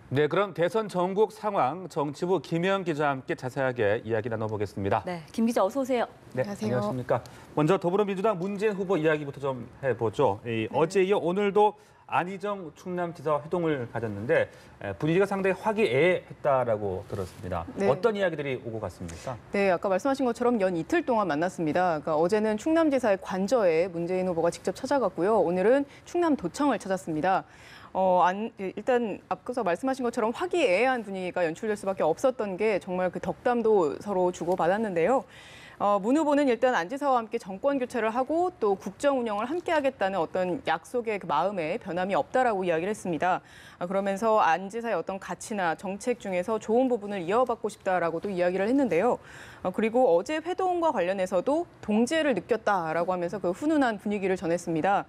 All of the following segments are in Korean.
네, 그럼 대선 전국 상황 정치부 김혜영 기자와 함께 자세하게 이야기 나눠보겠습니다. 네, 김 기자 어서 오세요. 네, 안녕하세요. 안녕하십니까. 먼저 더불어민주당 문재인 후보 이야기부터 좀 해보죠. 어제 이어 오늘도 안희정 충남지사 회동을 가졌는데 분위기가 상당히 화기애애했다라고 들었습니다. 네. 어떤 이야기들이 오고 갔습니까? 네, 아까 말씀하신 것처럼 연 이틀 동안 만났습니다. 그러니까 어제는 충남지사의 관저에 문재인 후보가 직접 찾아갔고요. 오늘은 충남도청을 찾았습니다. 일단 앞서 말씀하신 것처럼 화기애애한 분위기가 연출될 수밖에 없었던 게 정말 그 덕담도 서로 주고받았는데요. 문 후보는 일단 안 지사와 함께 정권 교체를 하고 또 국정 운영을 함께 하겠다는 어떤 약속의 그 마음에 변함이 없다라고 이야기를 했습니다. 그러면서 안 지사의 어떤 가치나 정책 중에서 좋은 부분을 이어받고 싶다라고도 이야기를 했는데요. 그리고 어제 회동과 관련해서도 동지애를 느꼈다라고 하면서 그 훈훈한 분위기를 전했습니다.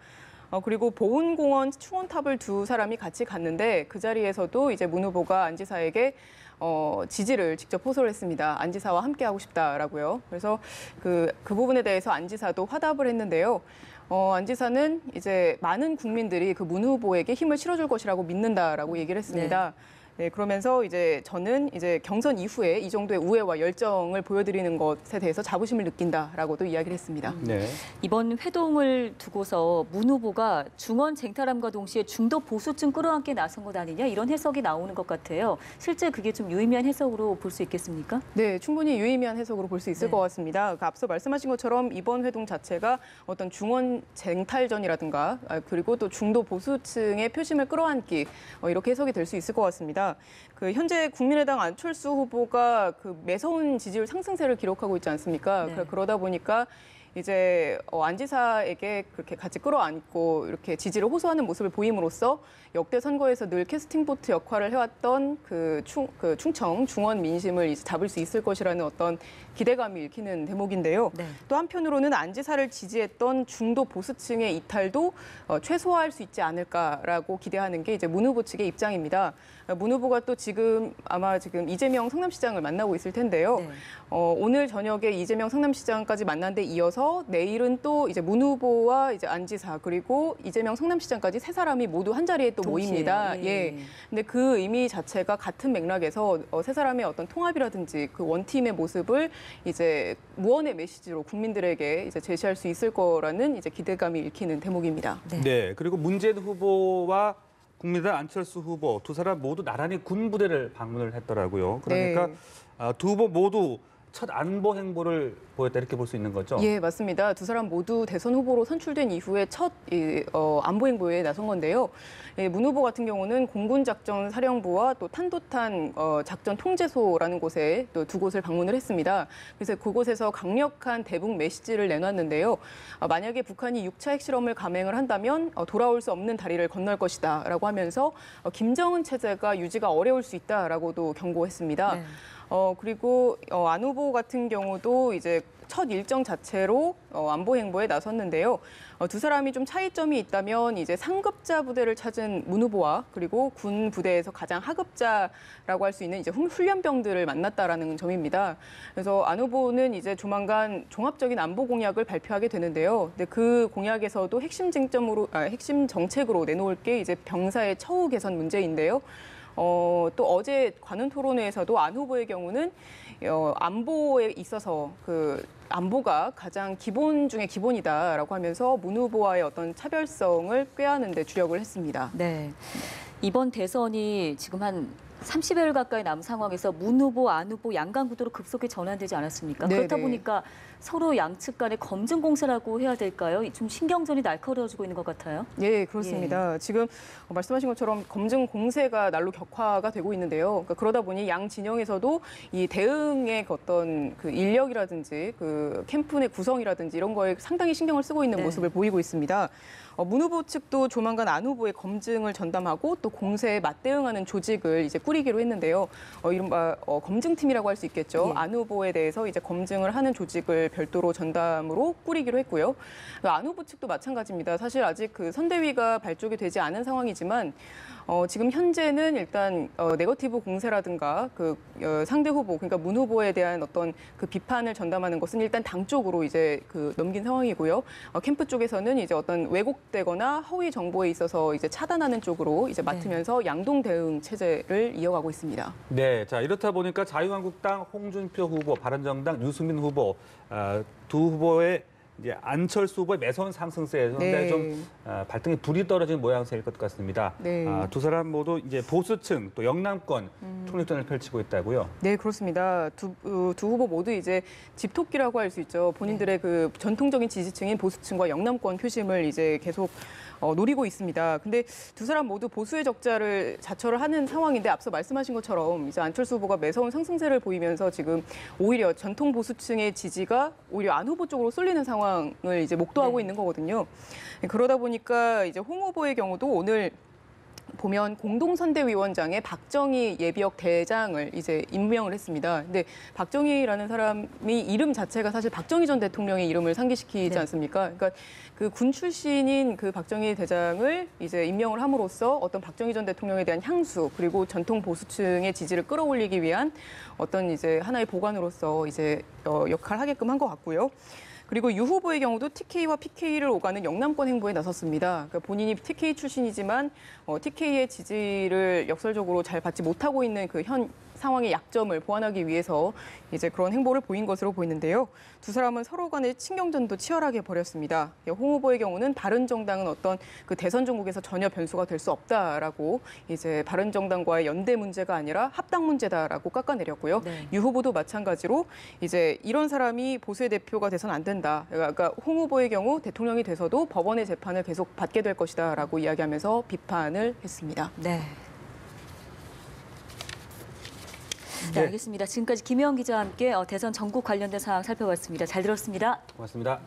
그리고 보훈공원 충원탑을 두 사람이 같이 갔는데 그 자리에서도 이제 문 후보가 안 지사에게 지지를 직접 호소를 했습니다. 안 지사와 함께하고 싶다라고요. 그래서 그 부분에 대해서 안 지사도 화답을 했는데요. 안 지사는 이제 많은 국민들이 그 문 후보에게 힘을 실어줄 것이라고 믿는다라고 얘기를 했습니다. 네, 그러면서 이제 저는 이제 경선 이후에 이 정도의 우애와 열정을 보여드리는 것에 대해서 자부심을 느낀다라고도 이야기를 했습니다. 네. 이번 회동을 두고서 문 후보가 중원 쟁탈함과 동시에 중도 보수층 끌어안게 나선 것 아니냐 이런 해석이 나오는 것 같아요. 실제 그게 좀 유의미한 해석으로 볼 수 있겠습니까? 네, 충분히 유의미한 해석으로 볼 수 있을 네. 것 같습니다. 앞서 말씀하신 것처럼 이번 회동 자체가 어떤 중원 쟁탈전이라든가 그리고 또 중도 보수층의 표심을 끌어안기 이렇게 해석이 될 수 있을 것 같습니다. 그 현재 국민의당 안철수 후보가 그 매서운 지지율 상승세를 기록하고 있지 않습니까? 네. 그러다 보니까 이제 안 지사에게 그렇게 같이 끌어안고 이렇게 지지를 호소하는 모습을 보임으로써 역대 선거에서 늘 캐스팅보트 역할을 해왔던 그 충청 중원 민심을 이제 잡을 수 있을 것이라는 어떤 기대감이 읽히는 대목인데요. 네. 또 한편으로는 안 지사를 지지했던 중도 보수층의 이탈도 최소화할 수 있지 않을까라고 기대하는 게 이제 문 후보 측의 입장입니다. 문 후보가 또 아마 지금 이재명 성남시장을 만나고 있을 텐데요. 네. 오늘 저녁에 이재명 성남시장까지 만난 데 이어서 내일은 또 이제 문 후보와 이제 안 지사 그리고 이재명 성남시장까지 세 사람이 모두 한 자리에 또 동시에, 모입니다. 예. 예. 근데 그 의미 자체가 같은 맥락에서 세 사람의 어떤 통합이라든지 그 원팀의 모습을 이제 무언의 메시지로 국민들에게 이제 제시할 수 있을 거라는 이제 기대감이 읽히는 대목입니다. 네. 네, 그리고 문재인 후보와 국민의당 안철수 후보 두 사람 모두 나란히 군부대를 방문을 했더라고요. 그러니까 네. 두 후보 모두 첫 안보 행보를 보였다 이렇게 볼 수 있는 거죠? 예, 맞습니다. 두 사람 모두 대선 후보로 선출된 이후에 첫 안보 행보에 나선 건데요. 예, 문 후보 같은 경우는 공군작전사령부와 또 탄도탄 작전 통제소라는 곳에 또 두 곳을 방문을 했습니다. 그래서 그곳에서 강력한 대북 메시지를 내놨는데요. 만약에 북한이 6차 핵실험을 감행을 한다면 돌아올 수 없는 다리를 건널 것이다라고 하면서 김정은 체제가 유지가 어려울 수 있다라고도 경고했습니다. 네. 그리고 안 후보 같은 경우도 이제 첫 일정 자체로 안보 행보에 나섰는데요. 두 사람이 좀 차이점이 있다면 이제 상급자 부대를 찾은 문 후보와 그리고 군 부대에서 가장 하급자라고 할 수 있는 이제 훈련병들을 만났다라는 점입니다. 그래서 안 후보는 이제 조만간 종합적인 안보 공약을 발표하게 되는데요. 근데 그 공약에서도 핵심 정책으로 내놓을 게 이제 병사의 처우 개선 문제인데요. 또 어제 관훈 토론회에서도 안 후보의 경우는 안보에 있어서 그 안보가 가장 기본 중에 기본이다라고 하면서 문 후보와의 어떤 차별성을 꾀하는 데 주력을 했습니다. 네. 이번 대선이 지금 한 30여일 가까이 남은 상황에서 문 후보, 안 후보 양강 구도로 급속히 전환되지 않았습니까? 네, 그렇다 네. 보니까 서로 양측 간의 검증 공세라고 해야 될까요? 좀 신경전이 날카로워지고 있는 것 같아요. 예, 그렇습니다. 지금 말씀하신 것처럼 검증 공세가 날로 격화가 되고 있는데요. 그러니까 그러다 보니 양 진영에서도 이 대응의 어떤 그 인력이라든지 그 캠프 내 구성이라든지 이런 거에 상당히 신경을 쓰고 있는 네. 모습을 보이고 있습니다. 문 후보 측도 조만간 안 후보의 검증을 전담하고 또 공세에 맞대응하는 조직을 이제 꾸리기로 했는데요. 이른바 검증팀이라고 할 수 있겠죠. 예. 안 후보에 대해서 이제 검증을 하는 조직을 별도로 전담으로 꾸리기로 했고요. 안 후보 측도 마찬가지입니다. 사실 아직 그 선대위가 발족이 되지 않은 상황이지만 지금 현재는 일단 네거티브 공세라든가 상대 후보, 그러니까 문 후보에 대한 어떤 그 비판을 전담하는 것은 일단 당 쪽으로 이제 넘긴 상황이고요. 캠프 쪽에서는 이제 어떤 왜곡되거나 허위 정보에 있어서 이제 차단하는 쪽으로 이제 맡으면서 양동 대응 체제를 이어가고 있습니다. 네, 자 이렇다 보니까 자유한국당 홍준표 후보, 바른정당 유승민 후보 두 후보의 이제 안철수 후보의 매선 상승세에 상당히 좀 발등에 불이 떨어진 모양새일 것 같습니다. 네. 두 사람 모두 이제 보수층 또 영남권 총력전을 펼치고 있다고요. 네, 그렇습니다. 두 후보 모두 이제 집토끼라고 할 수 있죠. 본인들의 그 전통적인 지지층인 보수층과 영남권 표심을 이제 계속 노리고 있습니다. 근데 두 사람 모두 보수의 적자를 자처를 하는 상황인데 앞서 말씀하신 것처럼 이제 안철수 후보가 매서운 상승세를 보이면서 지금 오히려 전통 보수층의 지지가 오히려 안 후보 쪽으로 쏠리는 상황을 이제 목도하고 있는 거거든요. 그러다 보니까 이제 홍 후보의 경우도 오늘 보면 공동선대위원장에 박정희 예비역 대장을 이제 임명을 했습니다. 근데 박정희라는 사람이 이름 자체가 사실 박정희 전 대통령의 이름을 상기시키지 않습니까? 그러니까 그 군 출신인 그 박정희 대장을 이제 임명을 함으로써 어떤 박정희 전 대통령에 대한 향수 그리고 전통 보수층의 지지를 끌어올리기 위한 어떤 이제 하나의 보관으로서 이제 역할을 하게끔 한 것 같고요. 그리고 유 후보의 경우도 TK와 PK를 오가는 영남권 행보에 나섰습니다. 그러니까 본인이 TK 출신이지만 TK의 지지를 역설적으로 잘 받지 못하고 있는 그 현 상황의 약점을 보완하기 위해서 이제 그런 행보를 보인 것으로 보이는데요. 두 사람은 서로 간의 친경전도 치열하게 벌였습니다. 홍 후보의 경우는 바른정당은 어떤 그 대선 정국에서 전혀 변수가 될 수 없다라고 이제 바른정당과의 연대 문제가 아니라 합당 문제다라고 깎아내렸고요. 네. 유 후보도 마찬가지로 이제 이런 사람이 보수의 대표가 돼서는 안 된다. 그러니까 홍 후보의 경우 대통령이 돼서도 법원의 재판을 계속 받게 될 것이다라고 이야기하면서 비판을 했습니다. 네. 네, 알겠습니다. 지금까지 김혜영 기자와 함께 대선 전국 관련된 상황 살펴봤습니다. 잘 들었습니다. 고맙습니다.